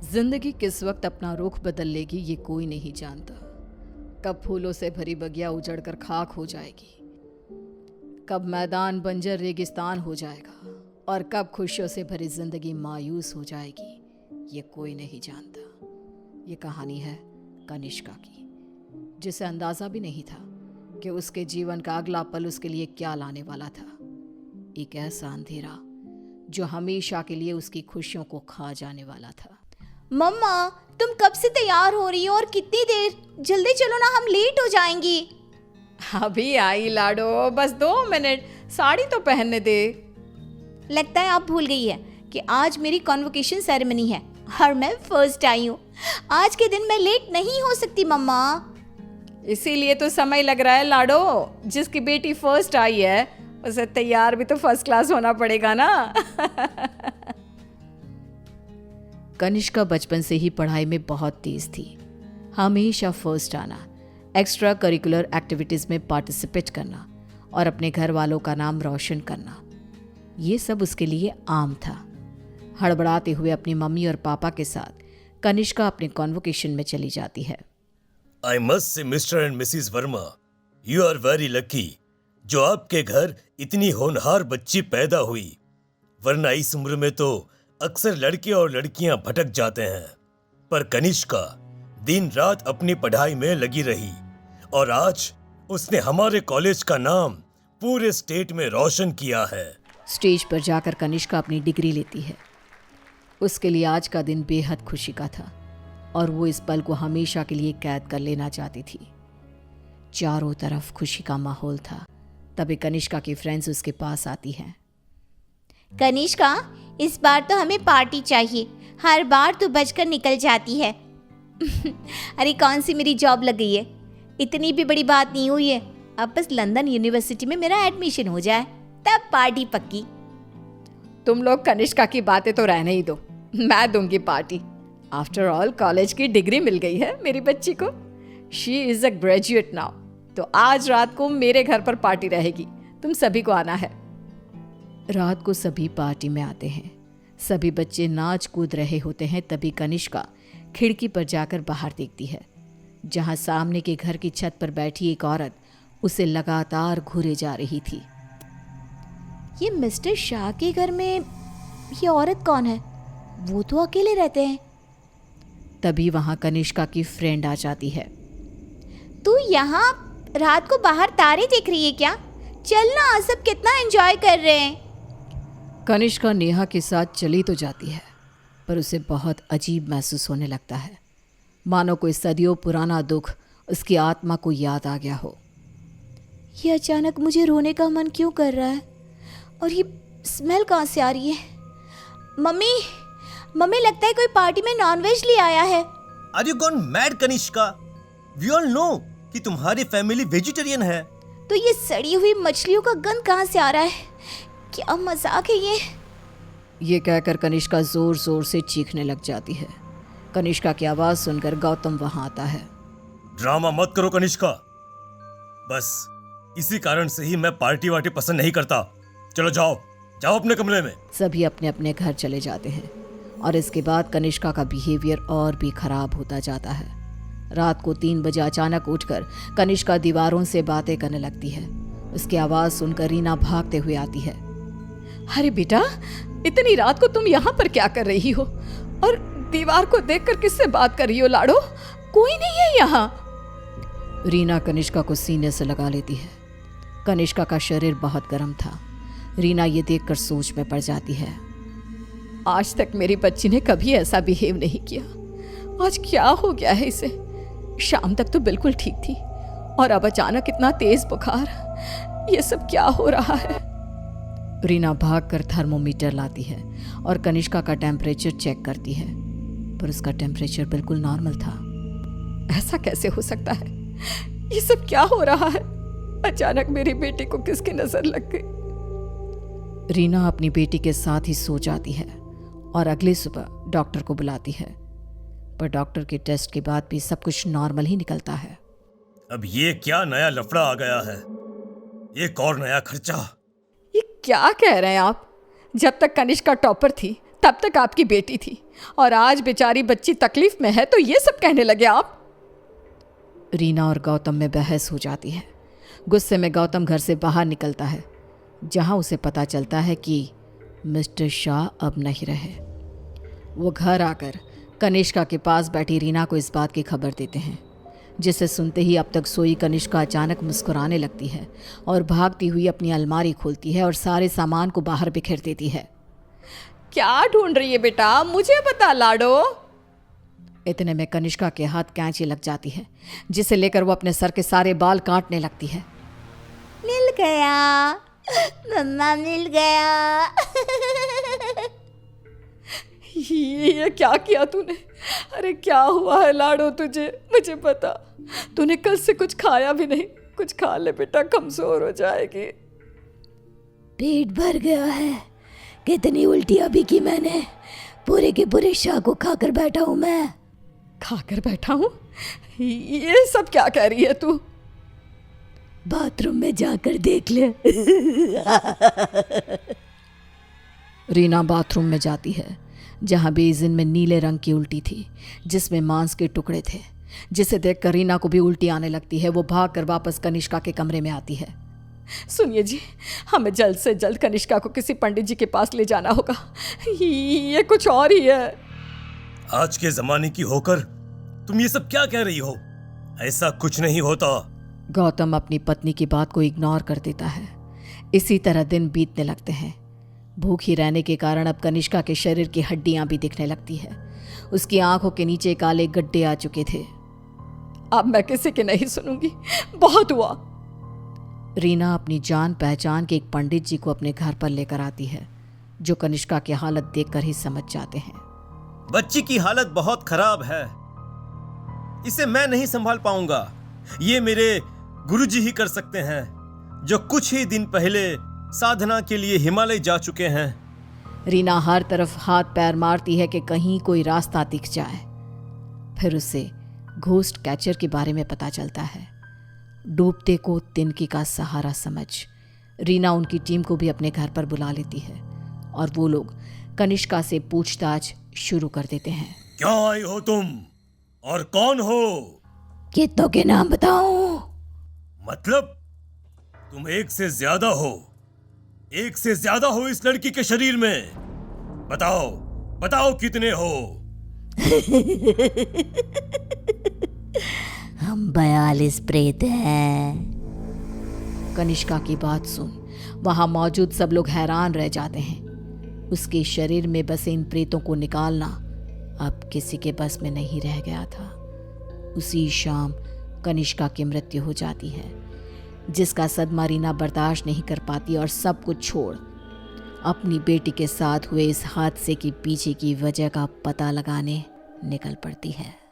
जिंदगी किस वक्त अपना रुख बदल लेगी ये कोई नहीं जानता। कब फूलों से भरी बगिया उजड़कर खाक हो जाएगी, कब मैदान बंजर रेगिस्तान हो जाएगा और कब खुशियों से भरी जिंदगी मायूस हो जाएगी, ये कोई नहीं जानता। ये कहानी है कनिष्का की, जिसे अंदाज़ा भी नहीं था कि उसके जीवन का अगला पल उसके लिए क्या लाने वाला था। एक ऐसा अंधेरा जो हमेशा के लिए उसकी खुशियों को खा जाने वाला था। मम्मा, तुम कब से तैयार हो रही हो और कितनी देर? जल्दी चलो ना, हम लेट हो जाएंगी। अभी आई लाडो, बस 2 मिनट, साड़ी तो पहनने दे। लगता है आप भूल गई है कि आज मेरी कॉन्वोकेशन सेरेमनी है और मैं फर्स्ट आई हूँ। आज के दिन मैं लेट नहीं हो सकती मम्मा। इसीलिए तो समय लग रहा है लाडो। जिसकी बेटी फर्स्ट आई है उसे तैयार भी तो फर्स्ट क्लास होना पड़ेगा ना। कनिष्का बचपन से ही पढ़ाई में बहुत तेज थी। हमेशा फर्स्ट आना, एक्स्ट्रा करिकुलर एक्टिविटीज़ में पार्टिसिपेट करना और अपने घर वालों का नाम रोशन करना, ये सब उसके लिए आम था। हड़बड़ाते हुए अपनी मम्मी और पापा के साथ कनिष्का अपने कॉन्वोकेशन में चली जाती है। I must say, Mr. and Mrs. Verma, you are very lucky जो आपके घर इतनी होनहार बच्ची पैदा हुई, वरना इस उम्र में तो अक्सर लड़के और लड़कियां भटक जाते हैं। पर कनिष्का दिन रात अपनी पढ़ाई में लगी रही और आज उसने हमारे कॉलेज का नाम पूरे स्टेट में रोशन किया है। स्टेज पर जाकर कनिष्का अपनी डिग्री लेती है। उसके लिए आज का दिन बेहद खुशी का था और वो इस पल को हमेशा के लिए कैद कर लेना चाहती थी। चारों तरफ खुशी का माहौल था। तभी कनिष्का की फ्रेंड्स उसके पास आती हैं। कनिष्का, इस बार तो हमें पार्टी चाहिए। हर बार तू बचकर निकल जाती है। अरे कौन सी मेरी जॉब लग गई है, इतनी भी बड़ी बात नहीं हुई है। अब बस लंदन यूनिवर्सिटी में मेरा एडमिशन हो जाए तब पार्टी पक्की। तुम लोग कनिष्का की बातें तो रहने ही दो, मैं दूंगी पार्टी। आफ्टर ऑल कॉलेज की डिग्री मिल गई है मेरी बच्ची को। She is a graduate now. तो आज रात को मेरे घर पर पार्टी रहेगी, तुम सभी को आना है। रात को सभी पार्टी में आते हैं। सभी बच्चे नाच कूद रहे होते हैं। तभी कनिष्का खिड़की पर जाकर बाहर देखती है, जहां सामने के घर की छत पर बैठी एक औरत उसे लगातार घूरे जा रही थी। ये मिस्टर शाह के घर में ये औरत कौन है? वो तो अकेले रहते हैं। तभी वहां कनिष्का की फ्रेंड आ जाती है। तू यहाँ रात को बाहर तारे देख रही है क्या? चल ना, सब कितना एंजॉय कर रहे हैं। कनिष्का नेहा के साथ चली तो जाती है, पर उसे बहुत अजीब महसूस होने लगता है, मानो कोई सदियों पुराना दुख उसकी आत्मा को याद आ गया हो। ये अचानक मुझे रोने का मन क्यों कर रहा है? और ये स्मेल कहाँ से आ रही है? मम्मी, मम्मी, लगता है कोई पार्टी में नॉनवेज ले आया है। Are you gone mad, Kanishka? We all know कि तुम्हारी फैमिली वेजिटेरियन है। तो ये सड़ी हुई मछलियों का गंध कहाँ से आ रहा है? क्या मजाक है ये कहकर कनिष्का जोर जोर से चीखने लग जाती है। कनिष्का की आवाज सुनकर गौतम वहां आता है। ड्रामा मत करो कनिष्का, बस इसी कारण से ही मैं पार्टी वार्टी पसंद नहीं करता। चलो जाओ जाओ अपने कमरे में। सभी अपने अपने घर चले जाते हैं और इसके बाद कनिष्का का बिहेवियर और भी खराब होता जाता है। रात को 3 बजे अचानक उठकर कनिष्का दीवारों से बातें करने लगती है। उसकी आवाज़ सुनकर रीना भागते हुए आती है। अरे बेटा, इतनी रात को तुम यहाँ पर क्या कर रही हो? और दीवार को देखकर किससे बात कर रही हो लाडो? कोई नहीं है यहाँ। रीना कनिष्का को सीने से लगा लेती है। कनिष्का का शरीर बहुत गर्म था। रीना ये देखकर सोच में पड़ जाती है। आज तक मेरी बच्ची ने कभी ऐसा बिहेव नहीं किया। आज क्या हो गया है इसे? शाम तक तो बिल्कुल ठीक थी और अब अचानक इतना तेज बुखार। ये सब क्या हो रहा है? रीना भागकर थर्मोमीटर लाती है और कनिष्का का टेम्परेचर चेक करती है, पर उसका टेम्परेचर बिल्कुल नॉर्मल था। ऐसा कैसे हो सकता है? ये सब क्या हो रहा है? अचानक मेरी बेटी को किसकी नजर लग गई? रीना अपनी बेटी के साथ ही सो जाती है और अगली सुबह डॉक्टर को बुलाती है, पर डॉक्टर के टेस्ट के बाद भी सब कुछ नॉर्मल ही निकलता है। अब ये क्या नया लफड़ा आ गया है? एक और नया खर्चा। ये क्या कह रहे हैं आप? जब तक कनिष्का टॉपर थी तब तक आपकी बेटी थी और आज बेचारी बच्ची तकलीफ में है तो ये सब कहने लगे आप। रीना और गौतम में बहस हो जाती है। गुस्से में गौतम घर से बाहर निकलता है, जहां उसे पता चलता है कि मिस्टर शाह अब नहीं रहे। वो घर आकर कनिष्का के पास बैठी रीना को इस बात की खबर देते हैं, जिसे सुनते ही अब तक सोई कनिष्का अचानक मुस्कुराने लगती है और भागती हुई अपनी अलमारी खोलती है और सारे सामान को बाहर बिखेर देती है। क्या ढूंढ रही है बेटा, मुझे बता लाडो। इतने में कनिष्का के हाथ कैंची लग जाती है, जिसे लेकर वो अपने सर के सारे बाल काटने लगती है। मिल गया मम्मा, मिल गया। ये क्या किया तूने? अरे क्या हुआ है लाडो तुझे? मुझे बता। तूने कल से कुछ खाया भी नहीं। कुछ खा ले बेटा, कमजोर हो जाएगी। पेट भर गया है। कितनी उल्टियां भी की मैंने। पूरे के पूरे शाह को खाकर बैठा हूं मैं। खाकर बैठा हूं? ये सब क्या कह रही है तू? बाथरूम में जाकर देख ले। रीना बाथरूम में जाती है, जहां बेसिन में नीले रंग की उल्टी थी, जिसमें मांस के टुकड़े थे, जिसे देखकर रीना को भी उल्टी आने लगती है। वो भागकर वापस कनिष्का के कमरे में आती है। सुनिए जी, हमें जल्द से जल्द कनिष्का को किसी पंडित जी के पास ले जाना होगा। ये कुछ और ही है। आज के जमाने की होकर तुम ये सब क्या कह रही हो? ऐसा कुछ नहीं होता। गौतम अपनी पत्नी की बात को इग्नोर कर देता है। इसी तरह दिन बीतने लगते हैं। भूखी रहने के कारण अब कनिष्का के शरीर की हड्डियां भी दिखने लगती है। उसकी आंखों के नीचे काले गड्ढे आ चुके थे। अब मैं किसी की नहीं सुनूंगी, बहुत हुआ। रीना अपनी जान पहचान के एक पंडित जी को अपने घर पर लेकर आती है, जो कनिष्का की हालत देखकर ही समझ जाते हैं। बच्ची की हालत बहुत खराब है, इसे मैं नहीं संभाल पाऊंगा। ये मेरे गुरुजी ही कर सकते हैं, जो कुछ ही दिन पहले साधना के लिए हिमालय जा चुके हैं। रीना हर तरफ हाथ पैर मारती है कि कहीं कोई रास्ता दिख जाए। फिर उसे घोस्ट कैचर के बारे में पता चलता है। डूबते को तिनकी का सहारा समझ रीना उनकी टीम को भी अपने घर पर बुला लेती है और वो लोग कनिष्का से पूछताछ शुरू कर देते हैं। क्या आई हो तुम और कौन हो? कितनों के नाम बताऊं? मतलब तुम एक से ज्यादा हो। एक से ज्यादा हो इस लड़की के शरीर में। बताओ बताओ कितने हो? हम 42 प्रेत हैं। कनिष्का की बात सुन वहां मौजूद सब लोग हैरान रह जाते हैं। उसके शरीर में बसे इन प्रेतों को निकालना अब किसी के बस में नहीं रह गया था। उसी शाम कनिष्का की मृत्यु हो जाती है, जिसका सदमा रीना बर्दाश्त नहीं कर पाती और सब कुछ छोड़ अपनी बेटी के साथ हुए इस हादसे के पीछे की वजह का पता लगाने निकल पड़ती है।